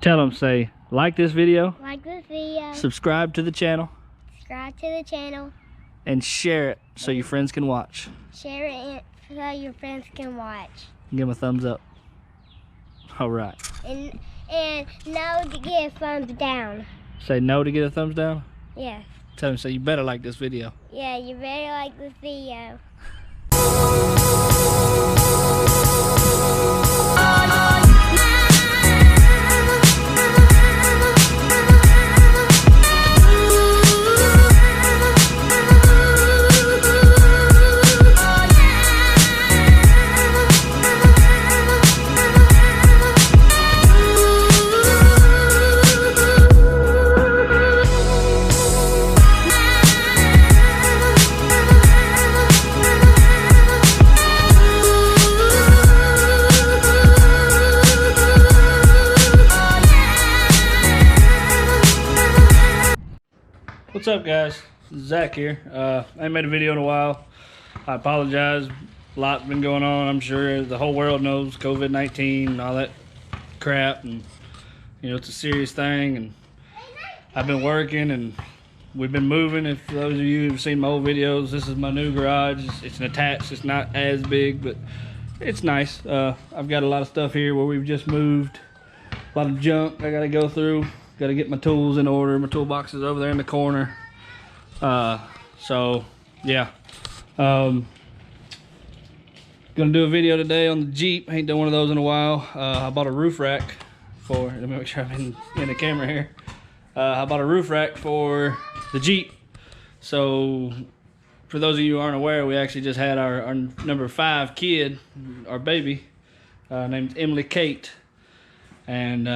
Tell them, say, like this video. Like this video. Subscribe to the channel. Subscribe to the channel. And share it so your friends can watch. Share it so your friends can watch. Give them a thumbs up. All right. And no to get a thumbs down. Say no to get a thumbs down? Yes. Tell them, say, you better like this video. Yeah, you better like this video. What's up, guys? Zach here. I ain't made a video in a while. I apologize. A lot's been going on. I'm sure the whole world knows COVID-19 and all that crap, and you know it's a serious thing. And I've been working and we've been moving. If those of you who've seen my old videos, this is my new garage. It's an attached. It's not as big, but it's nice. I've got a lot of stuff here where we've just moved. A lot of junk I got to go through. Got to get my tools in order. My toolbox is over there in the corner. So yeah, gonna do a video today on the Jeep. Ain't done one of those in a while. I bought a roof rack for, let me make sure I'm in the camera here. I bought a roof rack for the Jeep. So for those of you who aren't aware, we actually just had our number 5 kid, our baby, named Emily Kate. And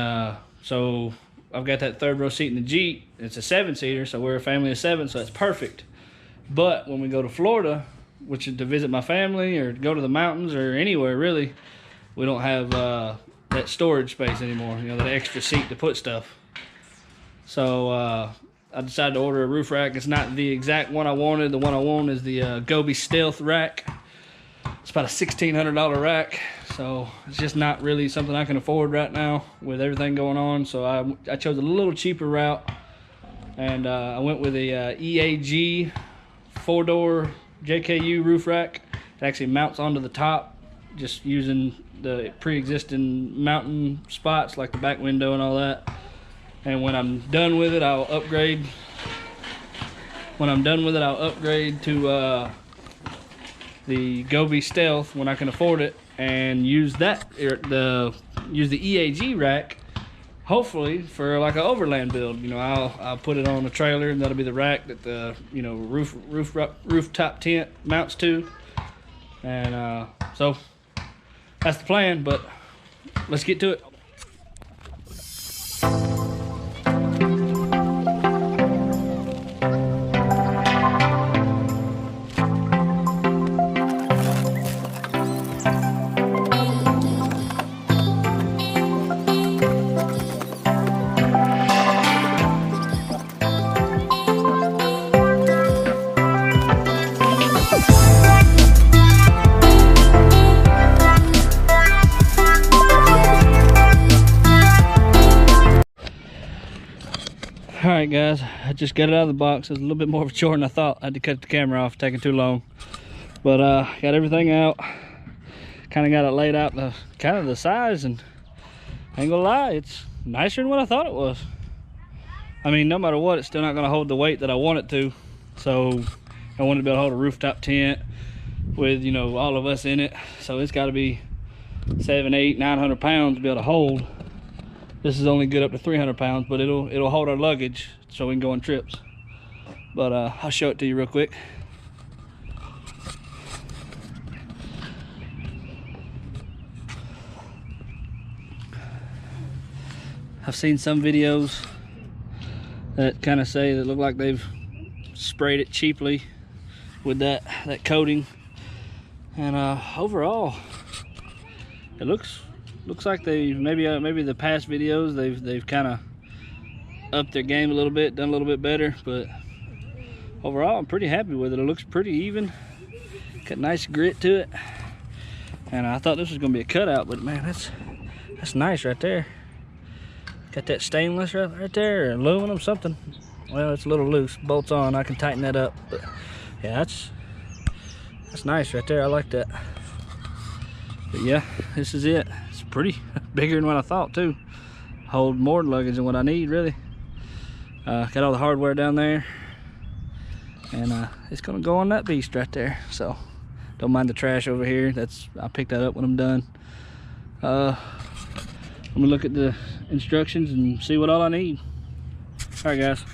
so I've got that 3rd row seat in the Jeep. It's a 7-seater, so we're a family of 7, so that's perfect. But when we go to Florida, which is to visit my family or go to the mountains or anywhere really, we don't have that storage space anymore, you know, that extra seat to put stuff. So I decided to order a roof rack. It's not the exact one I wanted. The one I want is the Gobi Stealth rack. It's about a $1,600 rack. So it's just not really something I can afford right now with everything going on. So I chose a little cheaper route, and I went with a EAG 4-door JKU roof rack. It actually mounts onto the top, just using the pre-existing mounting spots like the back window and all that. And when I'm done with it, I'll upgrade. To the Gobi Stealth when I can afford it, and use that use the EAG rack hopefully for like an overland build. You know, I'll put it on a trailer, and that'll be the rack that the, you know, rooftop tent mounts to. And so that's the plan, but let's get to it. Alright guys, I just got it out of the box. It was a little bit more of a chore than I thought. I had to cut the camera off, taking too long. But got everything out. Kind of got it laid out the size, and I ain't gonna lie, it's nicer than what I thought it was. I mean, no matter what, it's still not gonna hold the weight that I want it to. So I wanted to be able to hold a rooftop tent with, you know, all of us in it. So it's got to be 700, 800, 900 pounds to be able to hold. This is only good up to 300 pounds, but it'll hold our luggage so we can go on trips. But I'll show it to you real quick. I've seen some videos that kind of say that look like they've sprayed it cheaply with that coating, and overall it looks like they maybe the past videos they've kind of upped their game a little bit, done a little bit better, but overall I'm pretty happy with it. It looks pretty even, got nice grit to it, and I thought this was gonna be a cutout, but man, that's nice right there. Got that stainless right there, or aluminum, something. Well, it's a little loose. Bolts on, I can tighten that up. But yeah, that's nice right there. I like that. But yeah, this is it. It's pretty bigger than what I thought too. Hold more luggage than what I need, really. Got all the hardware down there, and it's gonna go on that beast right there. So don't mind the trash over here. I'll pick that up when I'm done. I'm gonna look at the instructions and see what all I need. All right, guys.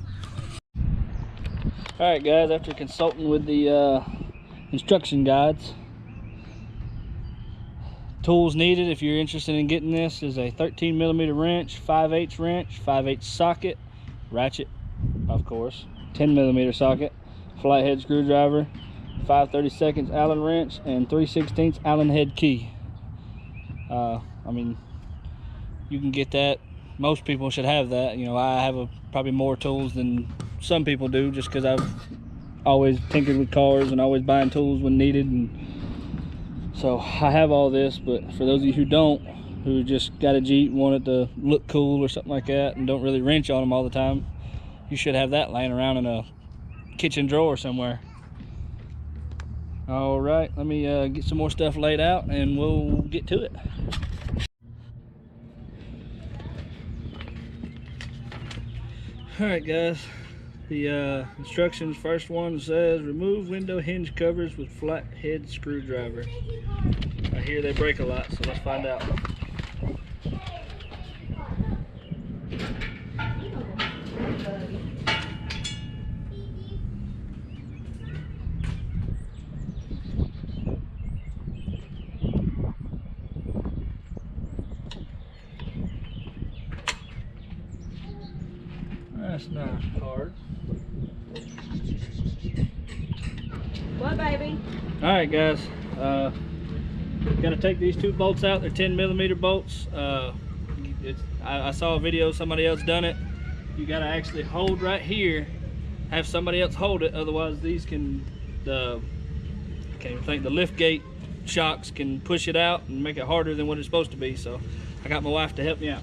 All right, guys. After consulting with the instruction guides, tools needed if you're interested in getting this is a 13mm wrench, 5/8 wrench, 5/8 socket, ratchet, of course, 10mm socket, flathead screwdriver, 5/32 Allen wrench, and 3/16 Allen head key. I mean, you can get that. Most people should have that. You know, I have probably more tools than some people do, just because I've always tinkered with cars and always buying tools when needed, and so I have all this. But for those of you who don't, who just got a Jeep and want it to look cool or something like that and don't really wrench on them all the time, you should have that laying around in a kitchen drawer somewhere. All right, let me get some more stuff laid out and we'll get to it. All right, guys, the instructions, first one says remove window hinge covers with flathead screwdriver. I hear they break a lot, so let's find out. That's not hard. What, baby? All right, guys. Got to take these two bolts out. They're 10mm bolts. I saw a video, somebody else done it. You got to actually hold right here, have somebody else hold it. Otherwise, these can, I can't even think, the lift gate shocks can push it out and make it harder than what it's supposed to be. So I got my wife to help me out.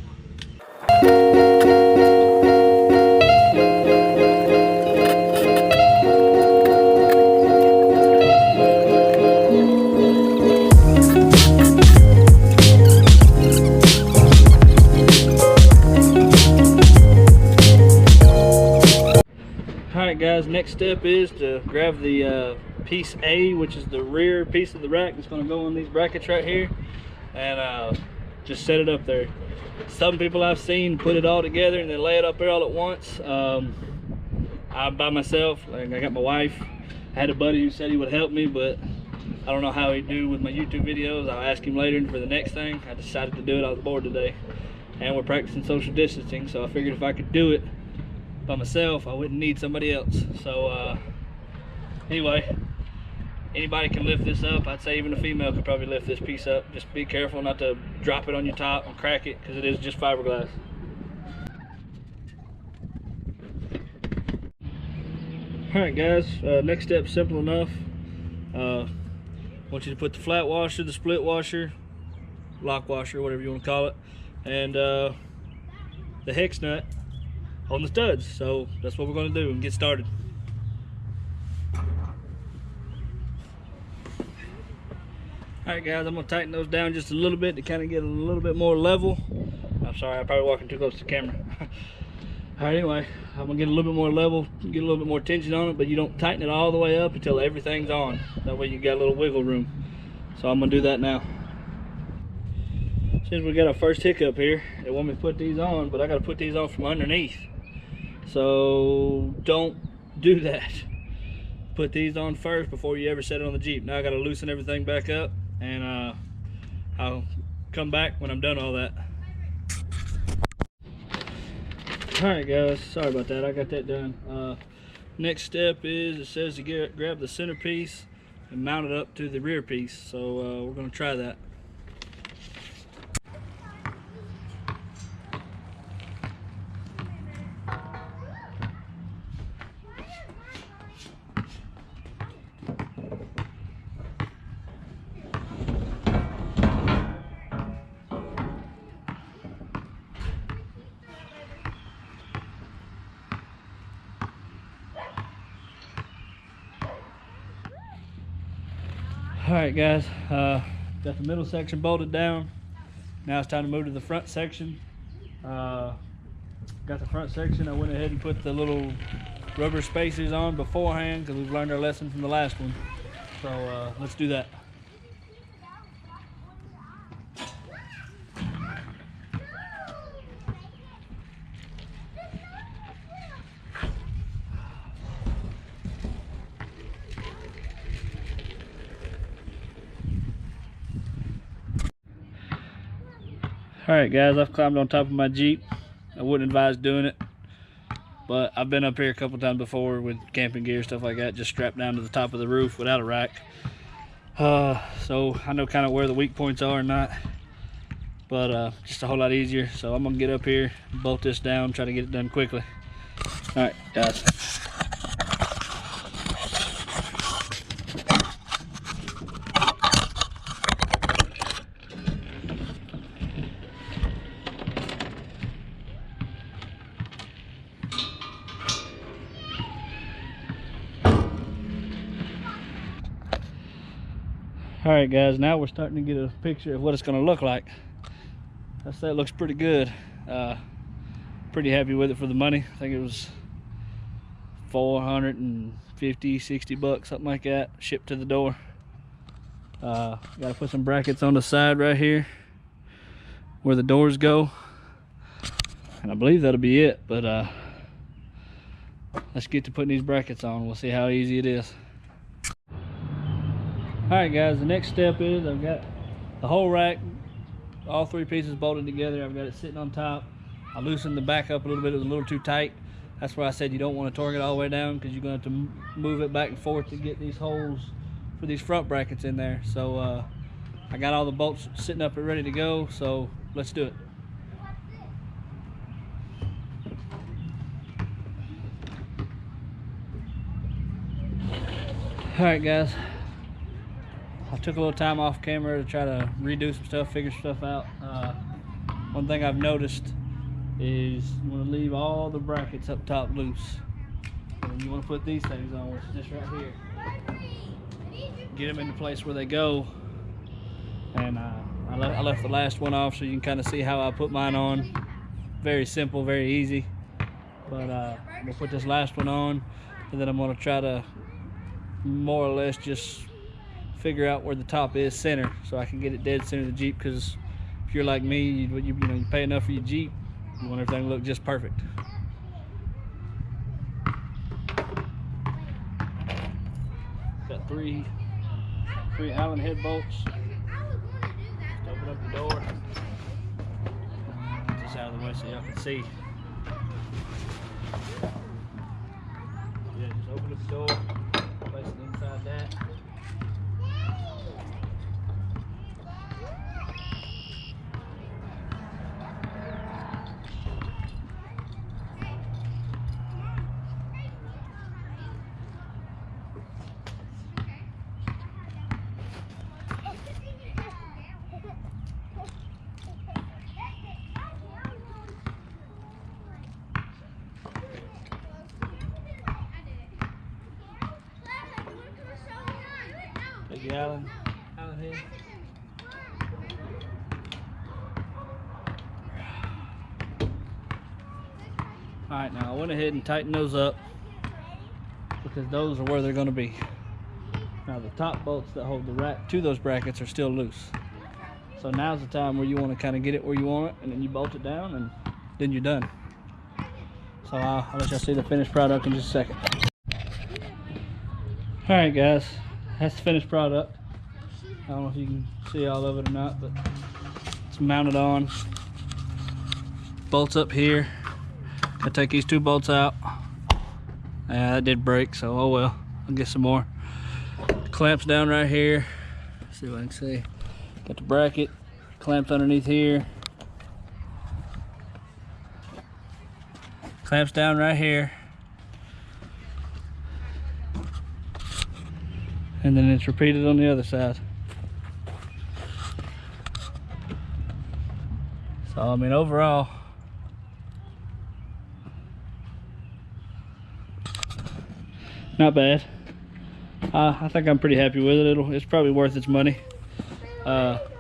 Alright guys, next step is to grab the piece A, which is the rear piece of the rack that's going to go on these brackets right here, and just set it up there. Some people I've seen put it all together and then lay it up there all at once. I'm by myself. Like, I got my wife. I had a buddy who said he would help me, but I don't know how he'd do with my YouTube videos. I'll ask him later for the next thing. I decided to do it. I was bored today, and we're practicing social distancing, so I figured if I could do it by myself, I wouldn't need somebody else. So anyway, anybody can lift this up. I'd say even a female could probably lift this piece up. Just be careful not to drop it on your top and crack it, because it is just fiberglass. Alright guys, next step, simple enough. I want you to put the flat washer, the split washer, lock washer, whatever you want to call it, and the hex nut on the studs. So that's what we're going to do and get started. Alright guys, I'm going to tighten those down just a little bit to kind of get a little bit more level. I'm sorry, I'm probably walking too close to the camera. Alright, anyway, I'm going to get a little bit more level, get a little bit more tension on it, but you don't tighten it all the way up until everything's on. That way you got a little wiggle room. So I'm going to do that now. Since we got our first hiccup here, they want me to put these on, but I got to put these on from underneath. So don't do that. Put these on first before you ever set it on the Jeep. Now I got to loosen everything back up, and I'll come back when I'm done all that. Alright guys, sorry about that, I got that done. Next step is, it says to grab the centerpiece and mount it up to the rear piece. So we're going to try that. Alright guys, got the middle section bolted down. Now it's time to move to the front section. Got the front section. I went ahead and put the little rubber spacers on beforehand because we've learned our lesson from the last one. So let's do that. Alright guys, I've climbed on top of my Jeep. I wouldn't advise doing it, but I've been up here a couple times before with camping gear, stuff like that, just strapped down to the top of the roof without a rack. So I know kind of where the weak points are and not, but just a whole lot easier. So I'm gonna get up here, bolt this down, try to get it done quickly. Alright guys. Alright guys, now we're starting to get a picture of what it's going to look like. I'd say it looks pretty good. Pretty happy with it for the money. I think it was 450, 60 bucks, something like that, shipped to the door. Got to put some brackets on the side right here where the doors go. And I believe that'll be it, but let's get to putting these brackets on. We'll see how easy it is. Alright guys, the next step is I've got the whole rack, all three pieces bolted together. I've got it sitting on top. I loosened the back up a little bit. It was a little too tight. That's why I said you don't want to torque it all the way down, because you're going to have to move it back and forth to get these holes for these front brackets in there. So I got all the bolts sitting up and ready to go, so let's do it. Alright guys, I took a little time off camera to try to redo some stuff, figure stuff out. One thing I've noticed is you want to leave all the brackets up top loose. And you want to put these things on, which is this right here. Get them into place where they go. And I left the last one off so you can kind of see how I put mine on. Very simple, very easy. But I'm going to put this last one on, and then I'm going to try to more or less just figure out where the top is center, so I can get it dead center of the Jeep. Because if you're like me, you pay enough for your Jeep, you want everything to look just perfect. Got three Allen head bolts. Just open up the door. Get this out of the way so y'all can see. Yeah, just open up the door, place it inside that. Take the Allen head. Alright, now I went ahead and tightened those up because those are where they're going to be. Now the top bolts that hold the rack to those brackets are still loose. So now's the time where you want to kind of get it where you want it, and then you bolt it down, and then you're done. So I'll let y'all see the finished product in just a second. Alright guys, that's the finished product. I don't know if you can see all of it or not, but it's mounted on. Bolts up here. I take these two bolts out. That did break, so oh well. I'll get some more. Clamps down right here. Let's see what I can see. Got the bracket. Clamps underneath here. Clamps down right here. And then it's repeated on the other side. So I mean, overall, not bad. I think I'm pretty happy with it. It's probably worth its money. But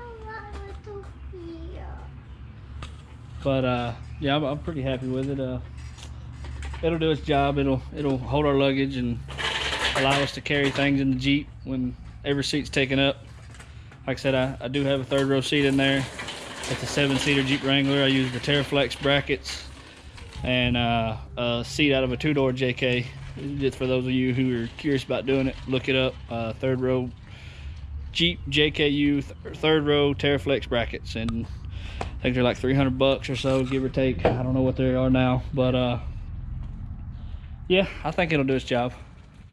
yeah, I'm pretty happy with it. It'll do its job. It'll hold our luggage and allow us to carry things in the Jeep when every seat's taken up. Like I said, I do have a third row seat in there. It's a 7-seater Jeep Wrangler. I use the TerraFlex brackets and a seat out of a 2-door JK. Just for those of you who are curious about doing it, look it up. Third row Jeep JKU third row TerraFlex brackets, and I think they're like $300 or so, give or take. I don't know what they are now, but yeah, I think it'll do its job.